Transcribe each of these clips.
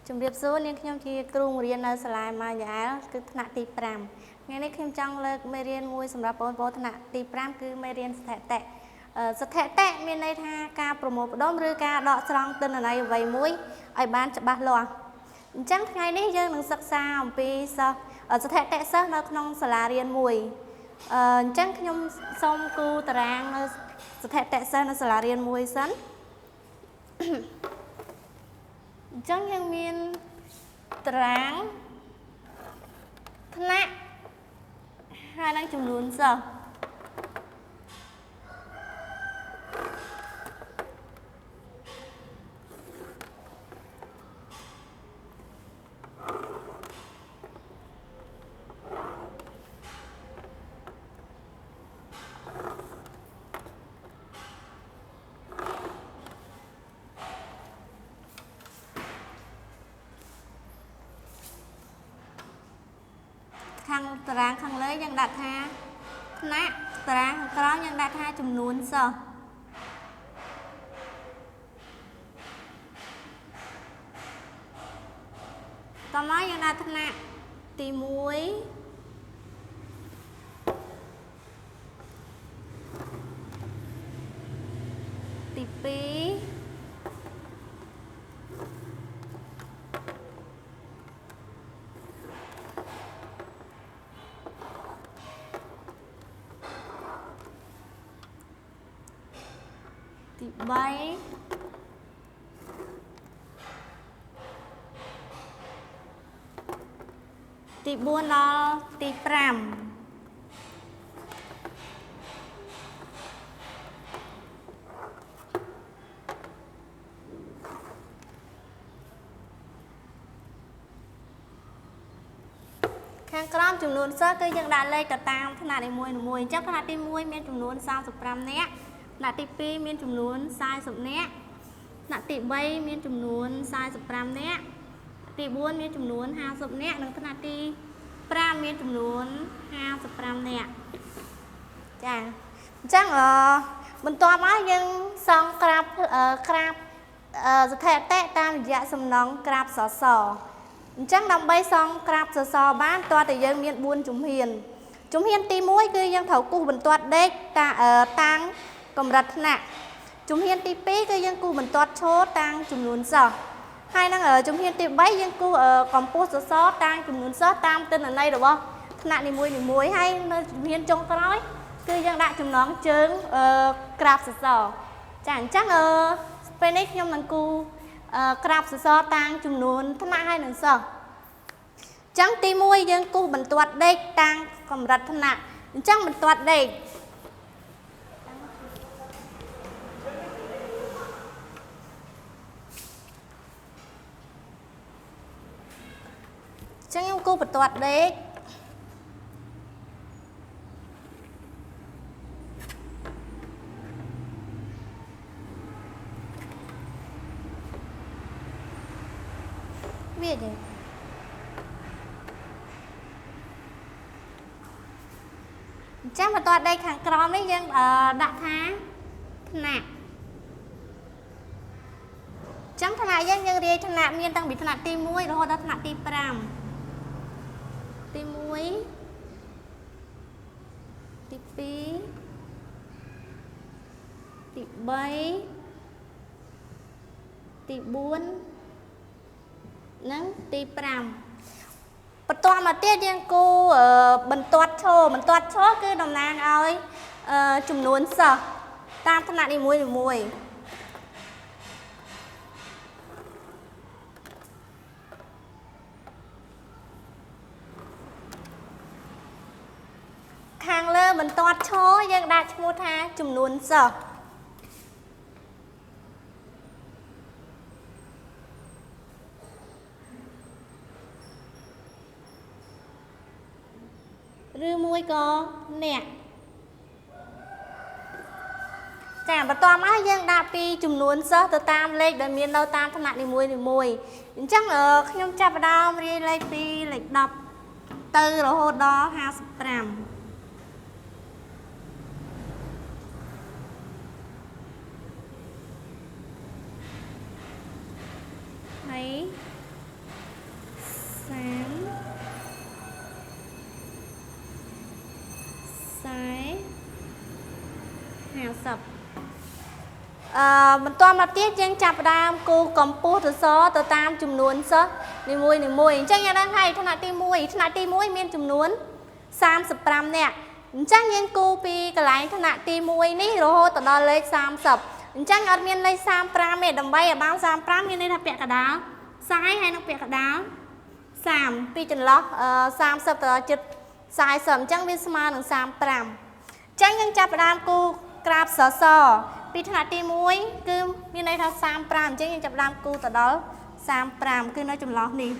ជំរាបសួរនាងខ្ញុំជាគ្រូបង្រៀននៅសាលាម៉ាយ៉ាអែលគឺថ្នាក់ទី5ថ្ងៃនេះខ្ញុំចង់លើកមេរៀនមួយសម្រាប់បងប្អូនថ្នាក់ទី5គឺមេរៀនស្ថិតិស្ថិតិមានន័យថាការប្រមូលផ្ដុំឬការដកស្រង់ទិន្នន័យអ្វីមួយឲ្យបានច្បាស់លាស់អញ្ចឹងថ្ងៃនេះយើងនឹងសិក្សាអំពីស្ថិតិសិស្សនៅក្នុងសាលារៀនមួយអញ្ចឹងខ្ញុំសូមគូតារាងនៅស្ថិតិសិស្សនៅសាលារៀនមួយសិនអញ្ចឹងយើងមានតារាងថ្នាក់ហើយនឹងចំនួនសិស្សខាងតារាងខាងលើយើងដាក់ថាថ្នាក់តារាងខាងក្រោមយើងដាក់ថាចំនួនសិស្សតមកយើងដាក់ថ្នាក់ទី1ទី2ទី3ទី4ដល់ទី5ខាងក្រោមចំនួនសិស្សគឺយើងដាក់លេខទៅតាមថ្នាក់នីមួយៗអញ្ចឹងថ្នាក់ទី1មានចំនួន35នាក់ថ្នាក់ទី2មានចំនួន40នាក់ថ្នាក់ទី3មានចំនួន45នាក់ទី4មានចំនួន50នាក់និងថ្នាក់ទី5មានចំនួន55នាក់ចាអញ្ចឹងបន្ទាប់មកយើងសង់ក្រាបស្ថិតិតាមរយៈសំណង់ក្រាបសសរអញ្ចឹងដើម្បីសង់ក្រាបសសរបានតើតើយើងមាន4ជំហានទី1គឺយើងត្រូវគូសបន្ទាត់ដេកតាំងកម្រិតថ្នាក់ជំហានទី2គឺយើងគូសបន្ទាត់ឈរតាំងចំនួនសិស្សហើយនឹងជំហានទី3យើងគូសកម្ពស់សសរតាំងចំនួនសិស្សតាមទិន្នន័យរបស់ថ្នាក់នីមួយៗហើយនៅជំហានចុងក្រោយគឺយើងដាក់ចំណងជើងក្រាបសសរចាអញ្ចឹងពេលនេះខ្ញុំនឹងគូសក្រាបសសរតាំងចំនួនថ្នាក់ហើយនឹងសិស្សអញ្ចឹងទី1យើងគូសបន្ទាត់ដេកតាំងកម្រិតថ្នាក់អញ្ចឹងបន្ទាត់ដេកចឹងខ្ញុំគូបន្ទាត់ដេកវាចឹងអញ្ចឹងបន្ទាត់ដេកខាងក្រោមនេះយើងដាក់ថាថ្នាក់ចឹងថ្នាក់យើងរាយថ្នាក់មានតាំងពីថ្នាក់ទី1រហូតដល់ថ្នាក់ទី5ទី1ទី2ទី3ទី4និងទី5បន្ទាប់មកទៀតយើងគូបន្ទាត់ឈរគឺតំណាងឲ្យចំនួនសិស្សតាមថ្នាក់នីមួយខាងលើបន្ទាត់ឈរយើងដាក់ឈ្មោះថាចំនួនសិស្សឬមួយក៏អ្នកចាបន្ទាប់មកយើងដាក់ពីចំនួនសិស្សទៅតាមលេខដែលមាននៅតាមថ្នាក់នីមួយអញ្ចឹងខ្ញុំចាប់ផ្ដើមរាយលេខពីលេខ10ទៅរហូតដល់55 ហើយ បន្ទាប់មកទៀតយើងចាប់ដើមគូកម្ពស់សសរទៅតាមចំនួនសិស្សនីមួយអញ្ចឹងយើងដឹងហើយថ្នាក់ទី1ថ្នាក់ទី1មានចំនួន35នាក់អញ្ចឹងយើងគូពីកន្លែងថ្នាក់ទី1នេះរហូតដល់លេខ30អញ្ចឹងអត់មានលេខ35ទេដើម្បីឲ្យបាន35មានន័យថាពាក់កណ្ដាល40ហើយនឹងពាក់កណ្ដាល30ពីចន្លោះ30ទៅដល់ជិត40អញ្ចឹងវាស្មើនឹង35អញ្ចឹងយើងចាប់ដើមគូក្រាបសសរពីថ្នាក់ទី1គឺមានន័យថា35អញ្ចឹងយើងចាប់ដើមគូទៅដល់35គឺនៅចន្លោះនេះ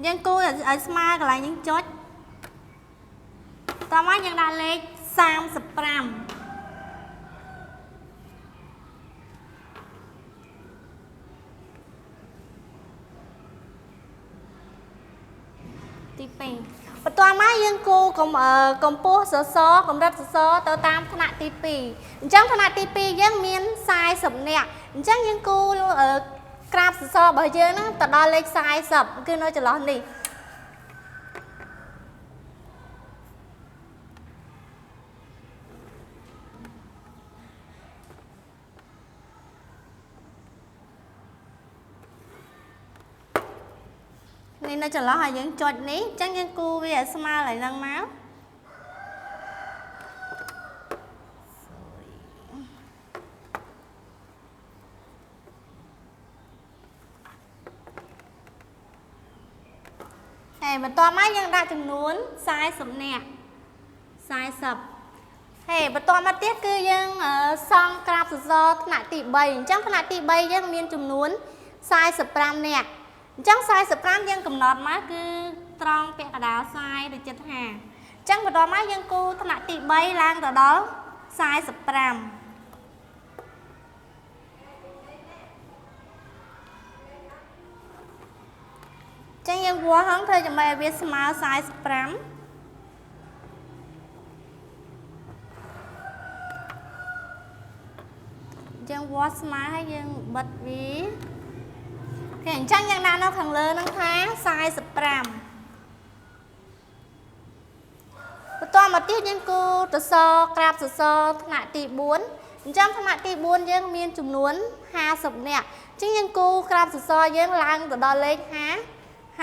យើងគូឲ្យស្មើកន្លែងយើងចុចតោះមកយើងដាក់លេខ35ទី2បន្ទាប់មកយើងគូកម្ពស់សសរកម្រិតសសរទៅតាមថ្នាក់ទី2អញ្ចឹងថ្នាក់ទី2យើងមាន40នាក់អញ្ចឹងយើងគូក្រាបសសររបស់យើងហ្នឹងទៅដល់លេខ40គឺនៅចន្លោះនេះនេះនៅចន្លោះហើយយើងចុចនេះអញ្ចឹងយើងគូវាឲ្យស្មើឡើងហ្នឹងមកបន្ទាប់មកយើងដាក់ចំនួន40នាក់40ហើយបន្ទាប់មកទៀតគឺយើងសង់ក្រាបសសរថ្នាក់ទី3អញ្ចឹងថ្នាក់ទី3យើងមានចំនួន45នាក់អញ្ចឹង45យើងកំណត់មកគឺត្រង់ពាក់កណ្ដាល40ទៅជិត50អញ្ចឹងបន្ទាប់មកយើងគូថ្នាក់ទី3ឡើងទៅដល់45ចឹងយើងវាស់ហងធ្វើដើម្បីឲ្យវាស្មើ45យើងវាស់ស្មើហើយយើងបិទវាអូខេអញ្ចឹងយើងដាក់នៅខាងលើហ្នឹងថា45បន្ទាប់មកទៀតយើងគូសសរក្រាបសសរថ្នាក់ទី4អញ្ចឹងថ្នាក់ទី4យើងមានចំនួន50នាក់អញ្ចឹងយើងគូក្រាបសសរយើងឡើងទៅដល់លេខ50អ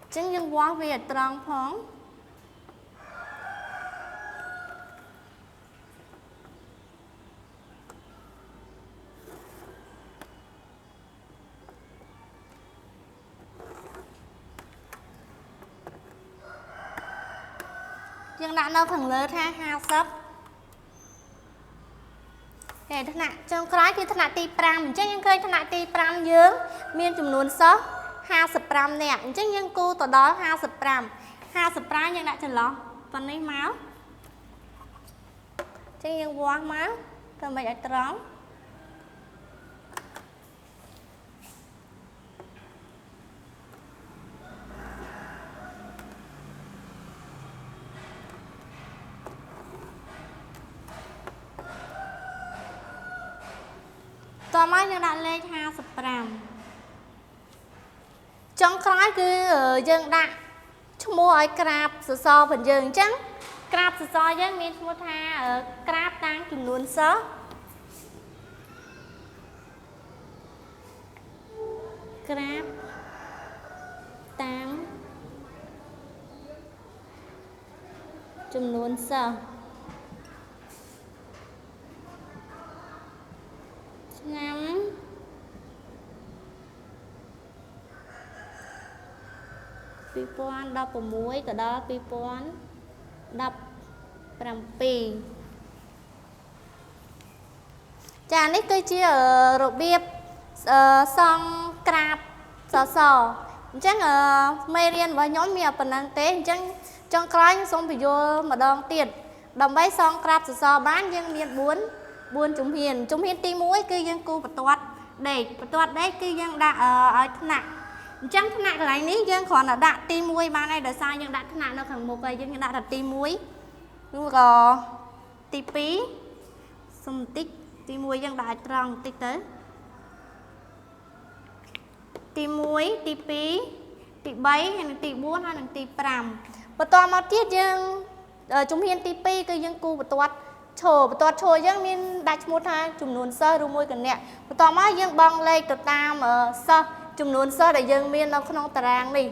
ញ្ចឹងយើងវាស់វាឲ្យត្រង់ផងយើងដាក់នៅខាងលើថា50ហើយថ្នាក់ចុងក្រោយគឺថ្នាក់ទី5អញ្ចឹងយើងឃើញថ្នាក់ទី5យើងមានចំនួនសិស្ស55នាក់អញ្ចឹងយើងគូទៅដល់55យើងដាក់ចន្លោះប៉ុណ្នេះមកអញ្ចឹងយើងវាស់មកធ្វើម៉េចឲ្យត្រង់តោះមកយើងដាក់លេខ55ចុងក្រោយគឺយើងដាក់ឈ្មោះឲ្យក្រាបសសររបស់យើងអញ្ចឹងក្រាបសសរយើងមានឈ្មោះថាក្រាបតាមចំនួនសិស្សក្រាបតាមចំនួនសិស្សឆ្នាំ2016ទៅដល់2017ចានេះគឺជារបៀបសង់ក្រាបសសរអញ្ចឹងមេរៀនរបស់ខ្ញុំមានប៉ុណ្ណឹងទេអញ្ចឹងចុងក្រោយសូមបញ្យល់ម្ដងទៀតដើម្បីសង់ក្រាបសសរបានយើងមាន4ជំហានទី1គឺយើងគូបន្ទាត់ដេកគឺយើងដាក់ឲ្យថ្នាក់ Chẳng thân nạ cái này ní dương còn là đặt ti muối ban này để sao nhưng đặt thân nạ nó khẳng một cái dương đặt ti muối nhưng mà ti pí xong tích ti muối dương đại trăng tích tới ti muối ti pí ti bấy hay là ti buôn hay là ti pram và toàn một tiết dương chúng hiền ti pí cái dương cu và toát trồ dương miên đại một hai chúng nôn sơ rồi môi cần nè và toàn mà dương băng lên từ tam sơ chúng nôn sơ để dương miên nó không tàng đi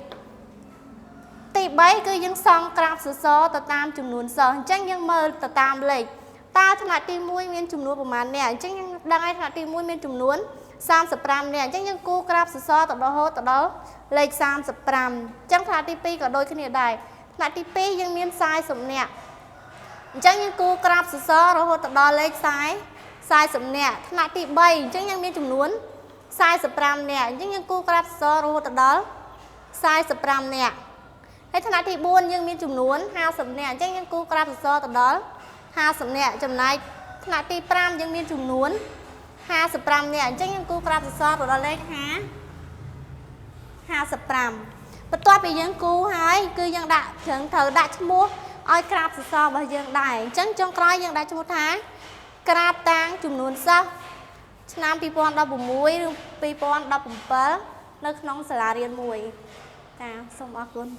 ti bấy cứ dương xong crab sơ từ tam chúng nôn sơ chắc dương mơ từ tam lên ta thằng nào ti muối miên chúng nôn của mình nè chắc dương đang ai thằng nào ti muối miên chúng nôn 30 nè chắc dương cu crab sơ từ đó hốt từ đó lên 30 chắc thằng ti pi cả đôi cái này đây thằng ti pi dương miên sai sụm nè chẳng những cô crab sơ rồi hốt đo lên sai sụm nè thằng ti bay chẳng những miên chùm nuốn sai sụp ram nè chẳng những cô crab sơ rồi hốt đó sai sụp ram nè hay thằng ti buôn nhưng miên chùm nuốn 50 nè chẳng những cô crab sơ đó 50 nè chùm này thằng ti pram nhưng miên chùm nuốn 50 nè chẳng những cô crab sơ rồi đo lên 50 bất toa bị những cô hai cứ dân đã chẳng thờ đã mua oi crab sơ và dân đại chẳng trong coi dân đã cho một tháng crab tang chùm nuốn sơ năm pi pon đo bùm muối pi pon đo bùm pớ nó nóng xả riêng muối ta xong ác luôn